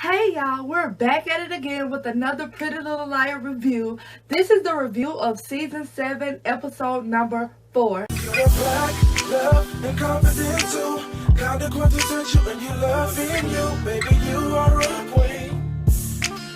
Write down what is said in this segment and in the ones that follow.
Hey y'all, we're back at it again with another Pretty Little Liar review. This is the review of season 7, episode number 4. You're black, love, and confident too. Kind of quintessential and you loving you. Baby, you are a queen.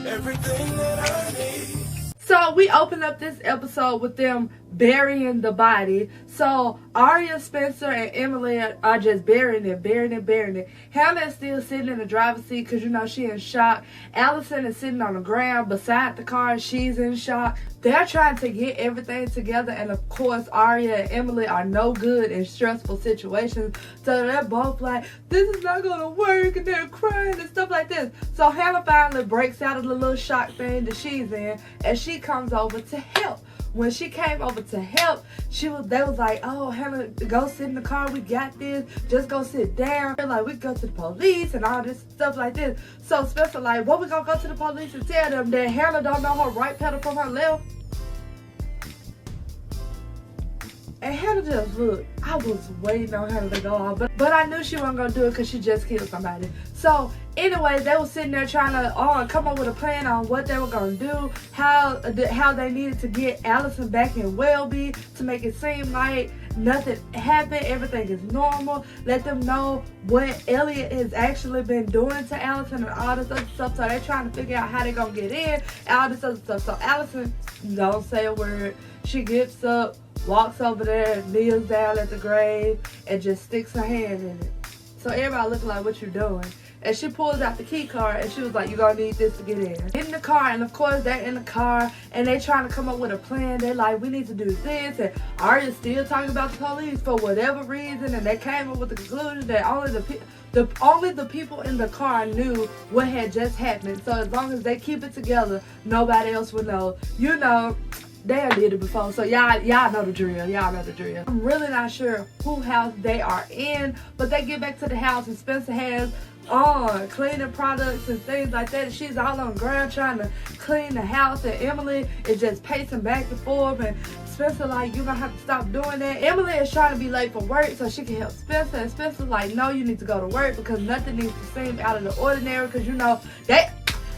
Everything that I need. So we open up this episode with them burying the body. So Arya, Spencer, and Emily are just burying it. Hannah is still sitting in the driver's seat because you know she in shock. Allison is sitting on the ground beside the car. She's in shock. They're trying to get everything together, and of course Arya and Emily are no good in stressful situations. So they're both like, this is not gonna work, and they're crying and stuff like this. So Hannah finally breaks out of the little shock thing that she's in, and she comes over to help. When she came over to help, they was like, oh, Hannah, go sit in the car, we got this, just go sit down. They're like, we go to the police and all this stuff like this. So Spencer like, what, we gonna go to the police and tell them that Hannah don't know her right pedal from her left? And Hannah just looked, I was waiting on Hannah to go off, but I knew she wasn't gonna do it because she just killed somebody. So anyway, they were sitting there trying to come up with a plan on what they were gonna do, how they needed to get Allison back in Welby to make it seem like nothing happened, everything is normal. Let them know what Elliot has actually been doing to Allison and all this other stuff. So they're trying to figure out how they're gonna get in, all this other stuff. So Allison don't say a word. She gets up, walks over there, kneels down at the grave, and just sticks her hand in it. So everybody looking like, what you doing? And she pulls out the key card, and she was like, you're going to need this to get in. Get in the car, and of course, they're in the car, and they trying to come up with a plan. They're like, we need to do this, and Arya's still talking about the police for whatever reason, and they came up with the conclusion that only the people in the car knew what had just happened. So as long as they keep it together, nobody else will know. You know, they did it before, so y'all know the drill. I'm really not sure who house they are in, but they get back to the house and Spencer has cleaning products and things like that. And she's all on the ground trying to clean the house, and Emily is just pacing back and forth, and Spencer like, you're gonna have to stop doing that. Emily is trying to be late for work so she can help Spencer, and Spencer's like, no, you need to go to work because nothing needs to seem out of the ordinary, because you know that,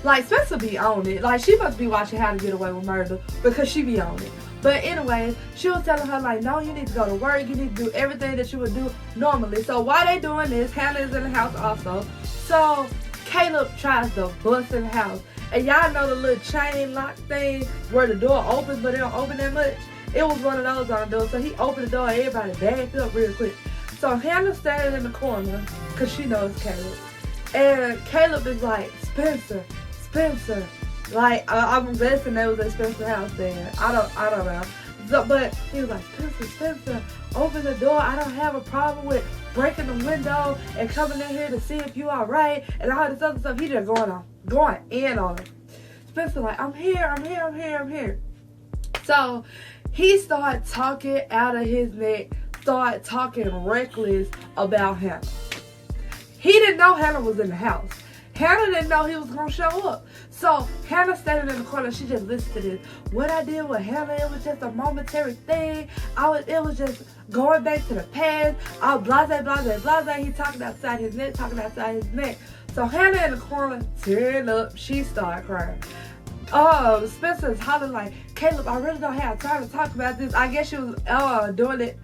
like, Spencer be on it. Like, she must be watching How to Get Away with Murder because she be on it. But anyway, she was telling her, like, no, you need to go to work. You need to do everything that you would do normally. So while they doing this, Hannah is in the house also. So Caleb tries to bust in the house. And y'all know the little chain lock thing where the door opens, but it don't open that much? It was one of those on the door. So he opened the door and everybody backed up real quick. So Hannah's standing in the corner because she knows Caleb. And Caleb is like, Spencer. Like, I'm guessing that was at Spencer's house then. I don't know. So, but he was like, Spencer, open the door. I don't have a problem with breaking the window and coming in here to see if you alright and all this other stuff. He just going in on it. Spencer like, I'm here. So he started talking out of his neck, started talking reckless about Hannah. He didn't know Hannah was in the house. Hannah didn't know he was going to show up. So Hannah standing in the corner, she just listened to this. What I did with Hannah, it was just a momentary thing. It was just going back to the past. I was blase. He talking outside his neck. So Hannah in the corner, tearing up, she started crying. Spencer's hollering like, Caleb, I really don't have time to talk about this. I guess she was doing it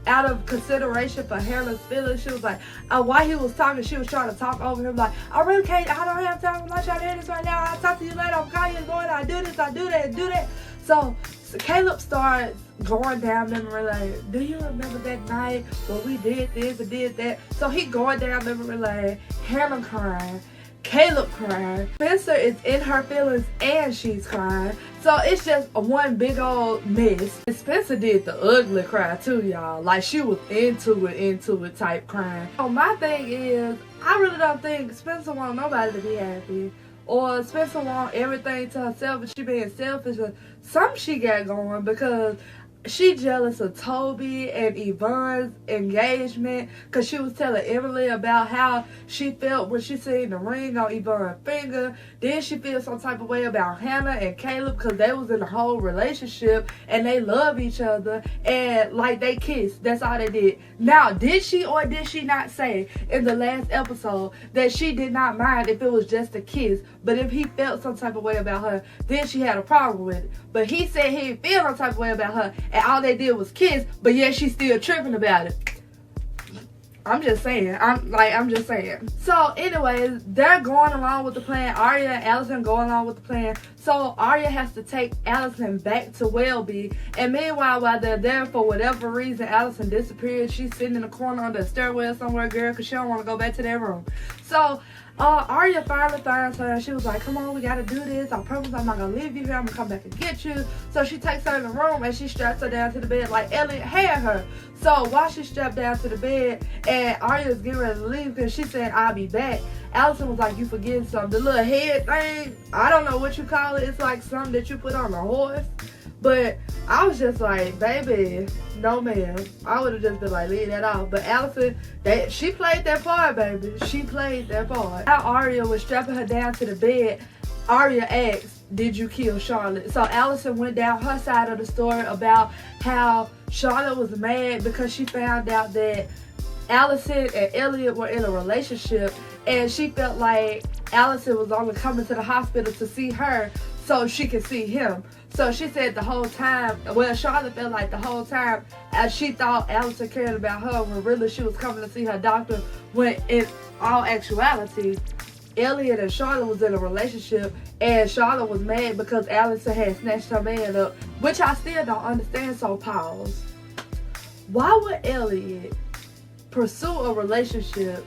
out of consideration for Hannah's feelings. She was like, while he was talking, she was trying to talk over him like, I really can't, I don't have time to let y'all hear this right now. I'll talk to you later. I'm calling you in the morning. I do this, I do that. So Caleb starts going down memory lane. Do you remember that night when we did this and did that? So he going down memory lane. Hannah crying. Caleb crying. Spencer is in her feelings and she's crying. So it's just one big old mess. And Spencer did the ugly cry too, y'all. Like, she was into it type crying. So my thing is, I really don't think Spencer want nobody to be happy. Or Spencer want everything to herself and she being selfish or something she got going, because she jealous of Toby and Yvonne's engagement because she was telling Emily about how she felt when she seen the ring on Yvonne's finger. Then she feels some type of way about Hannah and Caleb because they was in a whole relationship and they love each other and like they kissed. That's all they did. Now, did she or did she not say in the last episode that she did not mind if it was just a kiss, but if he felt some type of way about her, then she had a problem with it? But he said he didn't feel some type of way about her and all they did was kiss, but yet she's still tripping about it. I'm just saying. I'm just saying. So, anyways, they're going along with the plan. Arya and Allison going along with the plan. So, Arya has to take Allison back to Welby. And meanwhile, while they're there, for whatever reason, Allison disappeared. She's sitting in the corner on the stairwell somewhere, girl, because she don't want to go back to their room. So, Arya finally finds her and she was like, come on, we gotta do this. I promise I'm not gonna leave you here. I'm gonna come back and get you. So she takes her in the room and she straps her down to the bed like Elliot had her. So while she's strapped down to the bed and Arya's getting ready to leave because she said, I'll be back, Allison was like, you forgetting something. The little head thing, I don't know what you call it. It's like something that you put on a horse. But I was just like, baby, no ma'am. I would have just been like, leave that off. But Allison, she played that part, baby. She played that part. Now Arya was strapping her down to the bed. Arya asked, did you kill Charlotte? So Allison went down her side of the story about how Charlotte was mad because she found out that Allison and Elliot were in a relationship and she felt like Allison was only coming to the hospital to see her so she could see him. So she said the whole time, well, Charlotte felt like the whole time as she thought Allison cared about her when really she was coming to see her doctor, when in all actuality, Elliot and Charlotte was in a relationship and Charlotte was mad because Allison had snatched her man up, which I still don't understand. So pause. Why would Elliot pursue a relationship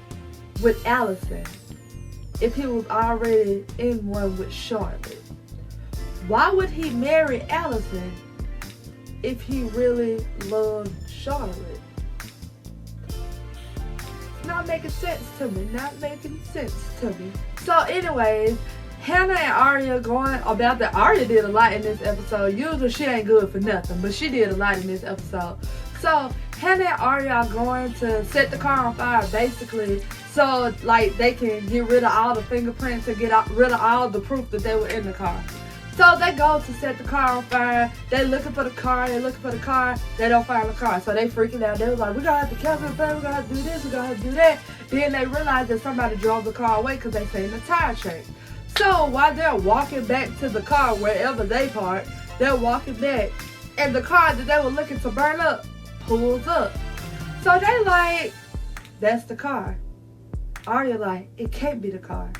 with Allison if he was already in one with Charlotte? Why would he marry Allison if he really loved Charlotte? It's not making sense to me. Not making sense to me. So anyways, Hannah and Arya going about that. Arya did a lot in this episode. Usually she ain't good for nothing, but she did a lot in this episode. So Hannah and Arya are going to set the car on fire basically, so like they can get rid of all the fingerprints and get rid of all the proof that they were in the car. So they go to set the car on fire. They looking for the car. They looking for the car. They don't find the car. So they freaking out. They was like, we're going to have to cancel the plane. We're going to have to do this. We're going to have to do that. Then they realized that somebody drove the car away because they seen the tire change. So while they're walking back to the car, wherever they parked, they're walking back. And the car that they were looking to burn up pulls up. So they like, that's the car. Arya like, it can't be the car.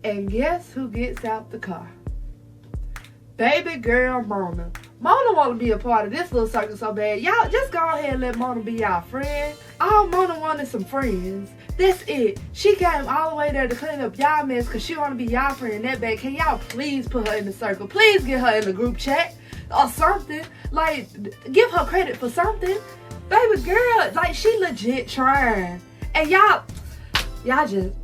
And guess who gets out the car? Baby girl Mona. Mona want to be a part of this little circle so bad. Y'all just go ahead and let Mona be y'all friend. All Mona wanted some friends. That's it. She came all the way there to clean up y'all mess because she want to be y'all friend that bad. Can y'all please put her in the circle? Please get her in the group chat or something. Like, give her credit for something. Baby girl, like, she legit trying. And y'all just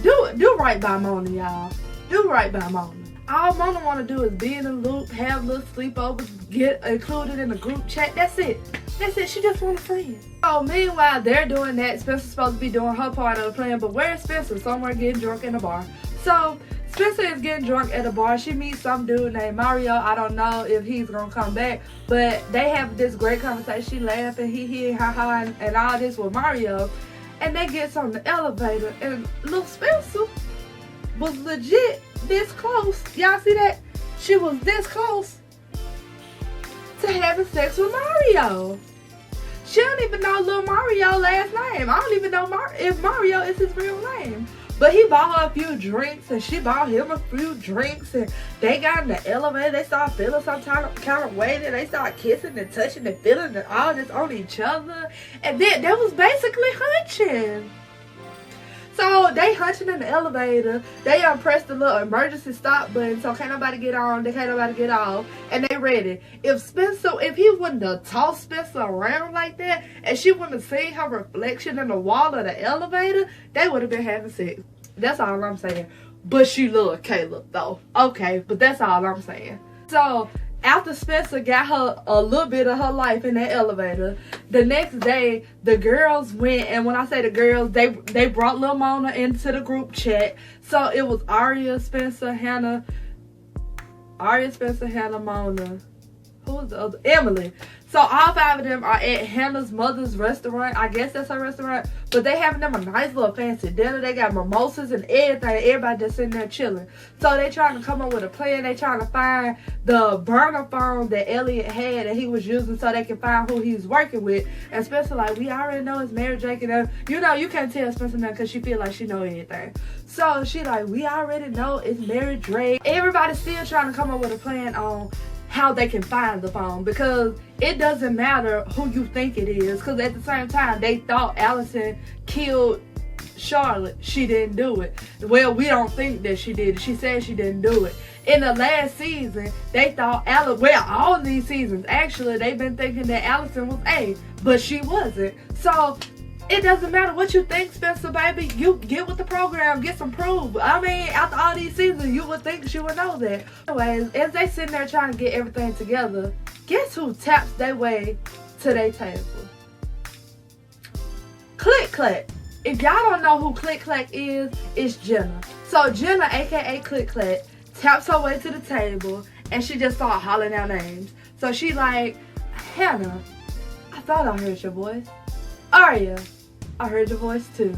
do right by Mona, y'all. Do right by Mona. All Mona want to do is be in the loop, have little sleepovers, get included in the group chat. That's it. That's it. She just want a friend. So meanwhile, they're doing that. Spencer's supposed to be doing her part of the plan, but where's Spencer? Somewhere getting drunk in a bar. So Spencer is getting drunk at a bar. She meets some dude named Mario. I don't know if he's gonna come back, but they have this great conversation. She laughing, he ha and all this with Mario, and they get on the elevator, and little Spencer was legit this close. Y'all see that? She was this close to having sex with Mario. She don't even know little Mario last name. I don't even know if Mario is his real name. But he bought her a few drinks and she bought him a few drinks, and they got in the elevator. They started feeling some kind of way, and they started kissing and touching and feeling and all this on each other. And then that was basically hunching. So they hunching in the elevator. They pressed the little emergency stop button, so can't nobody get on, they can't nobody get off, and they ready. If he wouldn't have tossed Spencer around like that, and she wouldn't have seen her reflection in the wall of the elevator, they would have been having sex. That's all I'm saying. But she loved Caleb though. Okay, but that's all I'm saying. So after Spencer got her a little bit of her life in that elevator, the next day the girls went, and when I say the girls, they brought Lil Mona into the group chat. So it was Aria, Spencer, Hannah, Mona. Who was the other? Emily. So all 5 of them are at Hannah's mother's restaurant. I guess that's her restaurant. But they having them a nice little fancy dinner. They got mimosas and everything. Everybody just sitting there chilling. So they trying to come up with a plan. They trying to find the burner phone that Elliot had that he was using so they can find who he's working with. And Spencer like, we already know it's Mary Jake and them. You know, you can't tell Spencer nothing because she feel like she know everything. So she like, we already know it's Mary Drake. Everybody's still trying to come up with a plan on how they can find the phone, because it doesn't matter who you think it is, because at the same time they thought Allison killed Charlotte. She didn't do it. Well, we don't think that she did. She said she didn't do it. In the last season, they thought all these seasons actually, they've been thinking that Allison was A, but she wasn't. So it doesn't matter what you think, Spencer, baby. You get with the program, get some proof. I mean, after all these seasons, you would think she would know that. Anyways, as they sitting there trying to get everything together, guess who taps their way to their table? Click Clack. If y'all don't know who Click Clack is, it's Jenna. So Jenna, aka Click Clack, taps her way to the table, and she just started hollering out names. So she like, Hannah, I thought I heard your voice. Aria, I heard your voice too.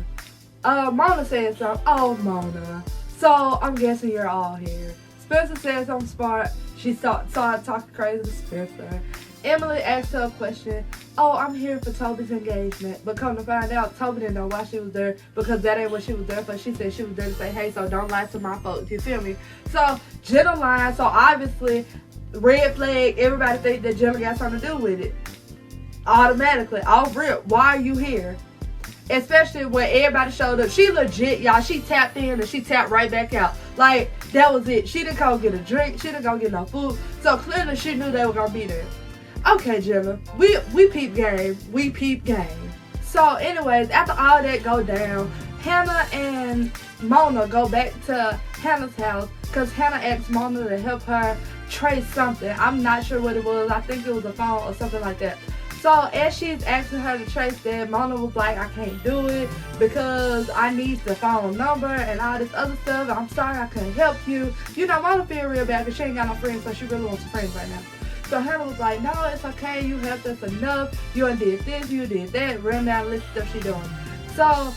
Mona said something. Oh, Mona. So I'm guessing you're all here. Spencer said something smart. She started talking crazy to Spencer. Emily asked her a question. Oh, I'm here for Toby's engagement. But come to find out, Toby didn't know why she was there, because that ain't what she was there for. She said she was there to say, hey, so don't lie to my folks. You feel me? So Jenna lied. So obviously, red flag, everybody think that Jenna got something to do with it. Automatically, off rip, why are you here? Especially when everybody showed up. She legit, y'all. She tapped in and she tapped right back out. Like, that was it. She didn't go get a drink. She didn't go get no food. So clearly she knew they were gonna be there. Okay, Jenna, we peep game. We peep game. So anyways, after all that go down, Hannah and Mona go back to Hannah's house because Hannah asked Mona to help her trace something. I'm not sure what it was. I think it was a phone or something like that. So as she's asking her to trace that, Mona was like, I can't do it because I need the phone number and all this other stuff. I'm sorry I couldn't help you. You know, Mona feel real bad because she ain't got no friends, so she really wants some friends right now. So Hannah was like, no, it's okay. You helped us enough. You done did this, you did that. Run down the list of stuff she doing. So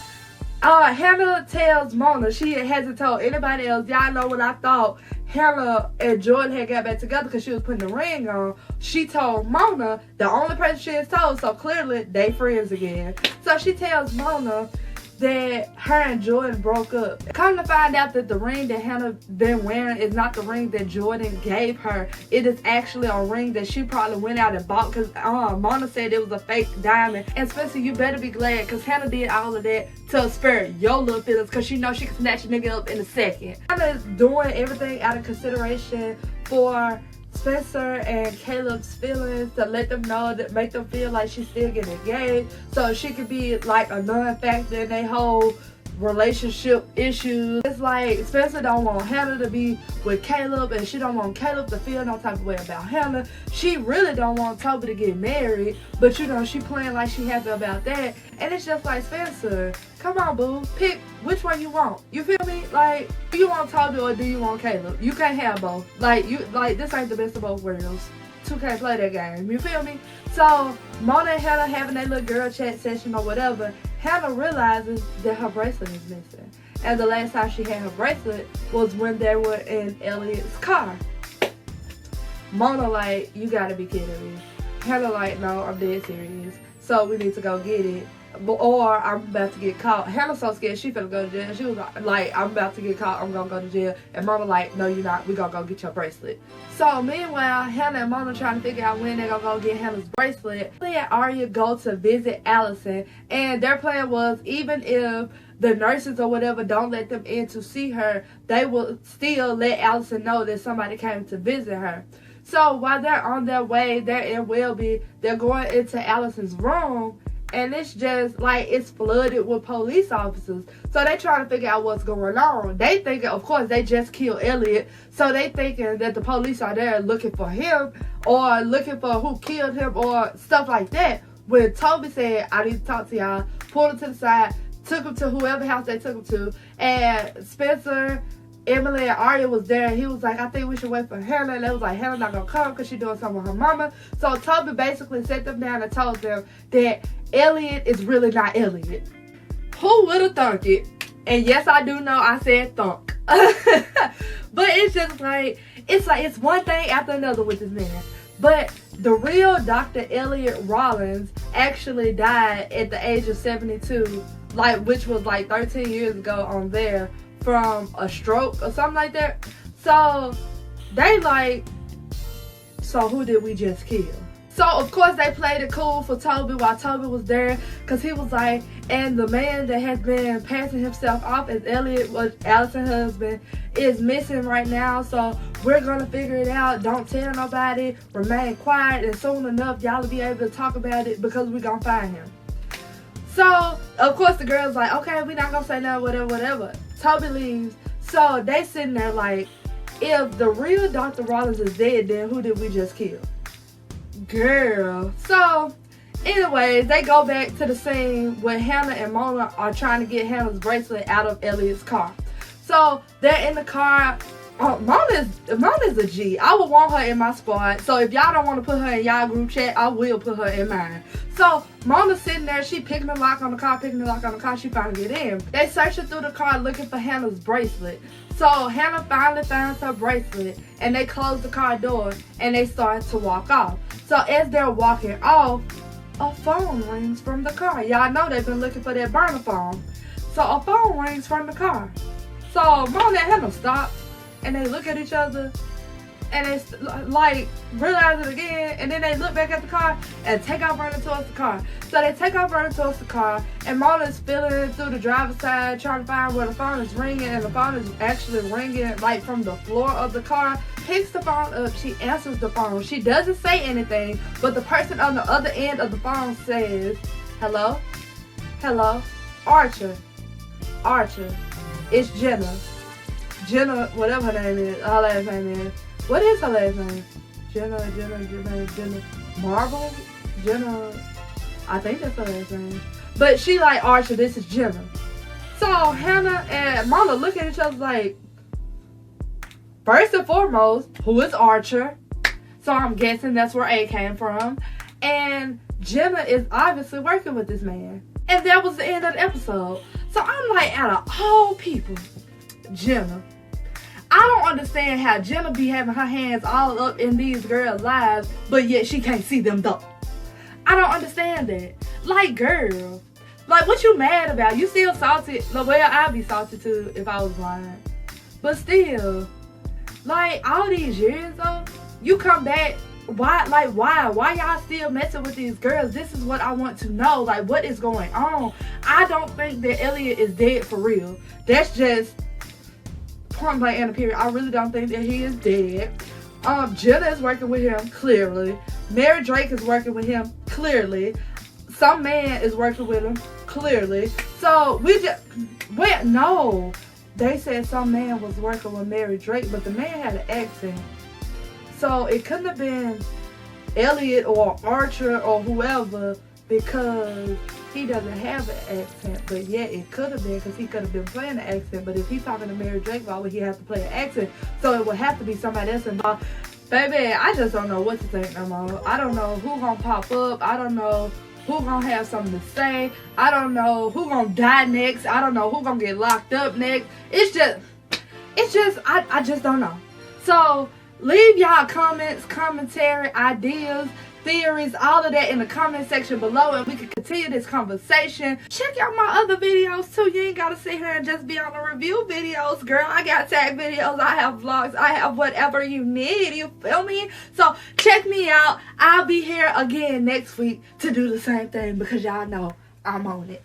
Hannah tells Mona, she hasn't told anybody else. Y'all know what I thought. Hannah and Jordan had got back together because she was putting the ring on. She told Mona, the only person she has told, so clearly they friends again. So she tells Mona that her and Jordan broke up. Come to find out that the ring that Hannah been wearing is not the ring that Jordan gave her. It is actually a ring that she probably went out and bought because Mona said it was a fake diamond. And Spencer, you better be glad because Hannah did all of that to spare your little feelings because she knows she can snatch a nigga up in a second. Hannah's doing everything out of consideration for Spencer and Caleb's feelings, to let them know, that make them feel like she's still getting engaged, so she could be like a non-factor in their whole relationship issues. It's like Spencer don't want Hannah to be with Caleb, and she don't want Caleb to feel no type of way about Hannah. She really don't want Toby to get married, but you know, she playing like she happy about that. And it's just like, Spencer, come on, boo, pick which one you want. You feel me? Like, do you want Toby or do you want Caleb? You can't have both. Like, this ain't the best of both worlds. Two can't play that game. You feel me? So Mona and Hannah having their little girl chat session or whatever, Hannah realizes that her bracelet is missing. And the last time she had her bracelet was when they were in Elliot's car. Mona like, you gotta be kidding me. Hannah like, no, I'm dead serious. So we need to go get it. Or I'm about to get caught. Hannah's so scared she finna go to jail. She was like, I'm about to get caught, I'm gonna go to jail. And Mona like, no you're not, we gonna go get your bracelet. So meanwhile, Hannah and Mona trying to figure out when they're gonna go get Hannah's bracelet. Ellie and Aria go to visit Allison, and their plan was, even if the nurses or whatever don't let them in to see her, they will still let Allison know that somebody came to visit her. So while they're on their way, they're in Welby, they're going into Allison's room, And it's just like it's flooded with police officers. So they trying to figure out what's going on. They thinking, of course, they just killed Elliot. So they thinking that the police are there looking for him or looking for who killed him or stuff like that. When Toby said, I need to talk to y'all, pulled him to the side, took him to whoever house they took him to. And Spencer, Emily, and Arya was there. He was like, I think we should wait for Hannah. And they was like, Hannah's not going to come because she's doing something with her mama. So Toby basically sat them down and told them that Elliot is really not Elliot. Who would have thunk it? And yes, I do know I said thunk. But it's just like, it's one thing after another with this man. But the real Dr. Elliot Rollins actually died at the age of 72, which was like 13 years ago on there, from a stroke or something like that. So they like, so who did we just kill? So of course they played it cool for Toby while Toby was there, because he was like, and the man that has been passing himself off as Elliot, was Allison's husband, is missing right now. So we're gonna figure it out. Don't tell nobody. Remain quiet, and soon enough y'all will be able to talk about it because we're gonna find him. So of course the girl's like, okay, we're not gonna say nothing, whatever. Toby leaves. So they sitting there like, if the real Dr. Rollins is dead, then who did we just kill? Girl. So anyways, they go back to the scene where Hannah and Mona are trying to get Hannah's bracelet out of Elliot's car. So they're in the car. Mona's a G. I would want her in my squad. So if y'all don't want to put her in y'all group chat, I will put her in mine. So Mona's sitting there. She picking the lock on the car, She finally get in. They searching through the car looking for Hannah's bracelet. So Hannah finally finds her bracelet, and they close the car door and they start to walk off. So as they're walking off, a phone rings from the car. Y'all know they've been looking for that burner phone. So a phone rings from the car. So Mona and Hannah stop, and they look at each other, and they like realize it again, and then they look back at the car and take off running towards the car. So they take off running towards the car, and Mona's feeling through the driver's side trying to find where the phone is ringing, and the phone is actually ringing like from the floor of the car. Picks the phone up, she answers the phone. She doesn't say anything, but the person on the other end of the phone says, hello? Hello? Archer, it's Jenna, whatever her name is, her last name is. What is her last name? Jenna Marvel? Jenna, I think that's her last name. But she like, Archer, this is Jenna. So Hannah and Mona look at each other like, first and foremost, who is Archer? So I'm guessing that's where A came from. And Jenna is obviously working with this man. And that was the end of the episode. So I'm like, out of all people, Jenna. I don't understand how Jenna be having her hands all up in these girls' lives, but yet she can't see them though. I don't understand that. Like, girl, like, what you mad about? You still salty? Well, I'd be salty too if I was blind. But still, like, all these years though, you come back. Why? Like, why y'all still messing with these girls? This is what I want to know. Like, what is going on? I don't think that Elliot is dead for real. That's just point blank and a period. I really don't think that he is dead. Jenna is working with him, clearly. Mary Drake is working with him, clearly. Some man is working with him, clearly. So no. They said some man was working with Mary Drake, but the man had an accent. So it couldn't have been Elliot or Archer or whoever, because he doesn't have an accent. But yeah, it could have been, because he could have been playing the accent. But if he's talking to Mary Drake, why would he have to play an accent? So it would have to be somebody else involved. Baby, I just don't know what to think no more. I don't know who gonna pop up. I don't know who gonna have something to say. I don't know who gonna die next. I don't know who gonna get locked up next. It's just, I just don't know. So leave y'all comments, commentary, ideas, theories, all of that in the comment section below, and we can continue this conversation. Check out my other videos too. You ain't gotta sit here and just be on the review videos, girl. I got tag videos, I have vlogs, I have whatever you need, you feel me? So check me out. I'll be here again next week to do the same thing, because y'all know I'm on it.